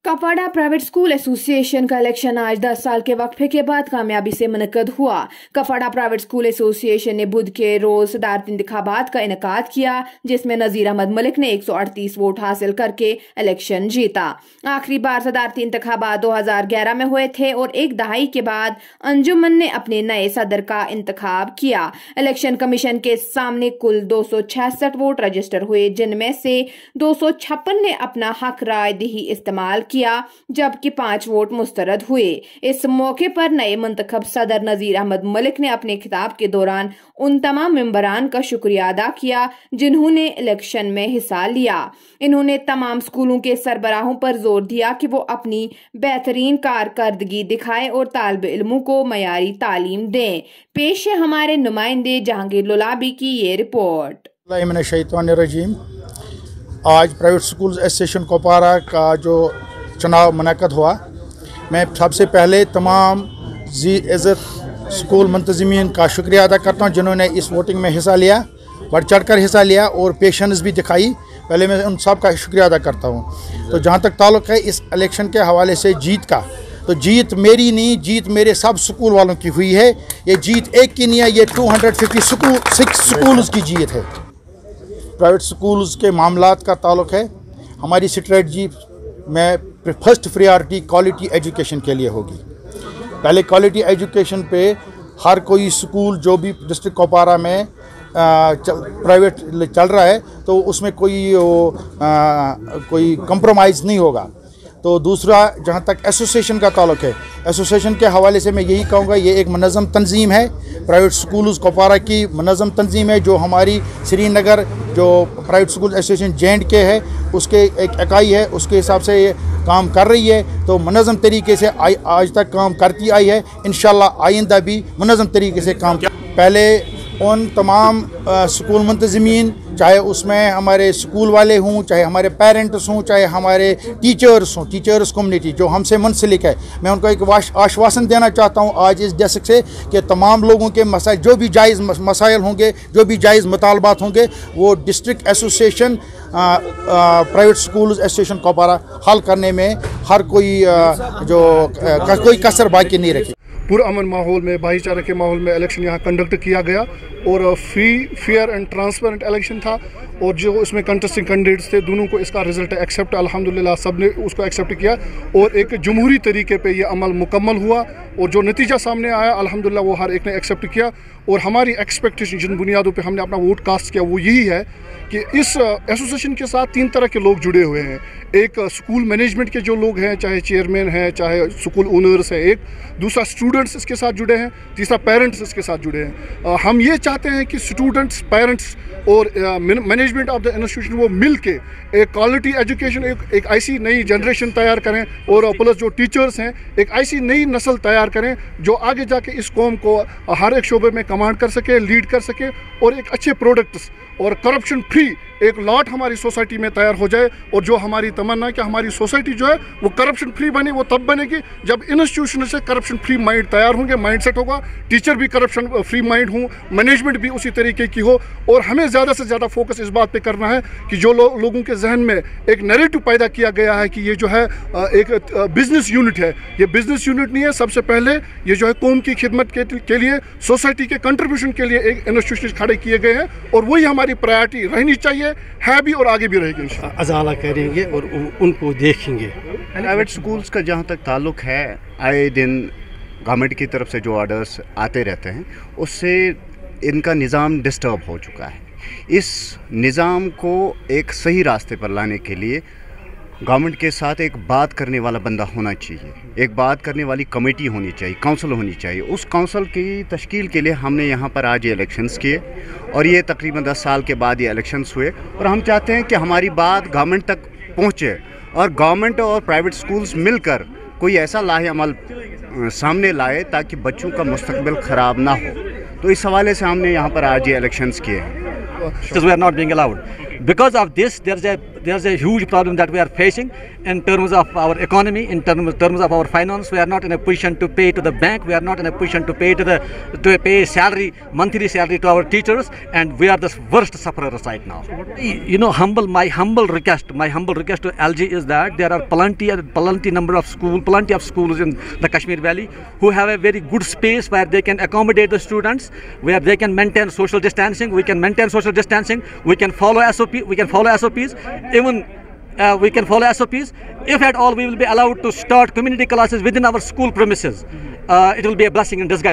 Kupwara private school association का election आज 10 साल के वक्फे के बाद कामयाबी से मुनक्कद हुआ। कपवाड़ा प्राइवेट स्कूल एसोसिएशन ने बुध के रोज सदारती इंतखाबात का इनेकाद किया, जिसमें नजीर अहमद मलिक ने 138 वोट हासिल करके इलेक्शन जीता। आखिरी बार सदारती इंतखाबात 2011 में हुए थे और एक दहाई के बाद अंजुमन ने अपने नए सदर का इंतखाब किया। इलेक्शन कमीशन के सामने कुल 266 वोट रजिस्टर हुए, जिनमें से 256 ने अपना हक राय दही इस्तेमाल किया, जबकि 5 वोट मुस्तरद हुए। इस मौके पर नए मुंतखब सदर नजीर अहमद मलिक ने अपने खिताब के दौरान उन तमाम मेंबरान का शुक्रिया अदा किया जिन्होंने इलेक्शन में हिस्सा लिया। इन्होंने तमाम स्कूलों के सरबराहों पर जोर दिया कि वो अपनी बेहतरीन कारकर्दगी दिखाएं और तालिब इल्मों को मयारी तालीम दें। पेश है हमारे नुमाइंदे जहांगीर लुलाबी की ये रिपोर्ट। आज प्राइवेट स्कूल एसोसिएशन कपवाड़ा का जो चुनाव मुनक्कद हुआ, मैं सबसे पहले तमाम जी इज़्ज़त स्कूल मुंतज़मीन का शुक्रिया अदा करता हूं जिन्होंने इस वोटिंग में हिस्सा लिया, बढ़ चढ़ कर हिस्सा लिया और पेशेंस भी दिखाई। पहले मैं उन सब का शुक्रिया अदा करता हूं। तो जहां तक ताल्लुक़ है इस इलेक्शन के हवाले से जीत का, तो जीत मेरी नहीं, जीत मेरे सब स्कूल वालों की हुई है। ये जीत एक की नहीं है, ये 256 स्कूल्स की जीत है। प्राइवेट स्कूल्स के मामलात का ताल्लुक़ है, हमारी स्ट्रेटजी में फर्स्ट प्रायोरिटी क्वालिटी एजुकेशन के लिए होगी। पहले क्वालिटी एजुकेशन पे हर कोई स्कूल जो भी डिस्ट्रिक्ट कपवाड़ा में प्राइवेट चल रहा है तो उसमें कोई कंप्रोमाइज़ नहीं होगा। तो दूसरा, जहाँ तक एसोसिएशन का ताल्लुक़ है, एसोसिएशन के हवाले से मैं यही कहूँगा, ये एक मुनज़्ज़म तंजीम है, प्राइवेट स्कूल्स कपवाड़ा की मुनज़्ज़म तंजीम है। जो हमारी श्रीनगर जो प्राइवेट स्कूल एसोसिएशन J&K है उसके एक इकाई है, उसके हिसाब से ये काम कर रही है। तो मुनज़्ज़म तरीके से आज तक काम करती आई है, इंशाल्लाह आइंदा भी मुनज़्ज़म तरीके से काम। पहले उन तमाम स्कूल मुंतज़मीन, चाहे उसमें हमारे स्कूल वाले हों, चाहे हमारे पेरेंट्स हों, चाहे हमारे टीचर्स हों, टीचर्स कम्युनिटी जो हमसे मुंसलिक है, मैं उनको एक आश्वासन देना चाहता हूं आज इस डेस्क से कि तमाम लोगों के मसाइल, जो भी जायज़ मसाइल होंगे, जो भी जायज़ मुतालबात होंगे, वो district association private school association Kupwara हल करने में हर कोई कोई कसर बाकी नहीं रखी। पुरअमन माहौल में, भाईचारे के माहौल में इलेक्शन यहाँ कंडक्ट किया गया और free, fair and transparent election था। और जो इसमें कंटेस्टिंग कैंडिडेट्स थे, दोनों को इसका रिज़ल्ट एक्सेप्ट, अल्हम्दुलिल्लाह सब ने उसको एक्सेप्ट किया और एक जमहूरी तरीके पे ये अमल मुकम्मल हुआ। और जो नतीजा सामने आया अल्हम्दुलिल्लाह वो हर एक ने एक्सेप्ट किया। और हमारी एक्सपेक्टेशन जिन बुनियादों पे हमने अपना वोट कास्ट किया वो यही है कि इस एसोसिएशन के साथ 3 तरह के लोग जुड़े हुए हैं। एक स्कूल मैनेजमेंट के जो लोग हैं, चाहे चेयरमैन हैं, चाहे स्कूल ओनर्स हैं, एक दूसरा स्टूडेंट्स इसके साथ जुड़े हैं, तीसरा पेरेंट्स इसके साथ जुड़े हैं। हम ये चाहते हैं कि स्टूडेंट्स, पेरेंट्स और मैनेजमेंट ऑफ द इंस्टीट्यूशन वो मिल के एक क्वालिटी एजुकेशन, एक ऐसी नई जनरेशन तैयार करें और प्लस जो टीचर्स हैं एक ऐसी नई नस्ल तैयार करें जो आगे जाके इस कौम को हर एक शोबे में कमांड कर सके, लीड कर सके और एक अच्छे प्रोडक्ट्स और करप्शन फ्री एक लॉट हमारी सोसाइटी में तैयार हो जाए। और जो हमारी तमन्ना है कि हमारी सोसाइटी जो है वो करप्शन फ्री बने, वो तब बनेगी जब इंस्टीट्यूशन से करप्शन फ्री माइंड तैयार होंगे, माइंड सेट होगा, टीचर भी करप्शन फ्री माइंड हो, मैनेजमेंट भी उसी तरीके की हो। और हमें ज़्यादा से ज़्यादा फोकस इस बात पे करना है कि जो लोगों के जहन में एक नैरेटिव पैदा किया गया है कि ये जो है एक बिजनेस यूनिट है, ये बिजनेस यूनिट नहीं है। सबसे पहले ये जो है कौम की खिदमत के लिए, सोसाइटी के कंट्रीब्यूशन के लिए एक इंस्टीट्यूशन खड़े किए गए हैं और वही हमारी प्रायोरिटी रहनी चाहिए, है भी और आगे भी रहेगी। अजाला करेंगे और उनको देखेंगे। प्राइवेट स्कूल्स का जहाँ तक ताल्लुक़ है, आए दिन गवर्नमेंट की तरफ से जो ऑर्डर्स आते रहते हैं उससे इनका निज़ाम डिस्टर्ब हो चुका है। इस निज़ाम को एक सही रास्ते पर लाने के लिए गवर्नमेंट के साथ एक बात करने वाला बंदा होना चाहिए, एक बात करने वाली कमेटी होनी चाहिए, काउंसिल होनी चाहिए। उस काउंसिल की तश्कील के लिए हमने यहाँ पर आज ये इलेक्शंस किए और ये तकरीबन 10 साल के बाद ये इलेक्शंस हुए और हम चाहते हैं कि हमारी बात गवर्नमेंट तक पहुँचे और गवर्नमेंट और प्राइवेट स्कूल्स मिलकर कोई ऐसा लाहे अमल सामने लाए ताकि बच्चों का मुस्तकबिल ख़राब ना हो। तो इस हवाले से हमने यहाँ पर आज ये इलेक्शंस किए हैं। We are not being allowed. Because of this, there is a there's a huge problem that we are facing in terms of our economy, in terms of our finance. We are not in a position to pay to the bank. We are not in a position to pay salary, monthly salary to our teachers, and we are the worst sufferers right now. My humble request to LG is that there are plenty of schools in the Kashmir Valley who have a very good space where they can accommodate the students, where they can maintain social distancing. We can maintain social distancing. We can follow SOPs. We can follow SOPs. If at all we will be allowed to start community classes within our school premises, it will be a blessing in disguise.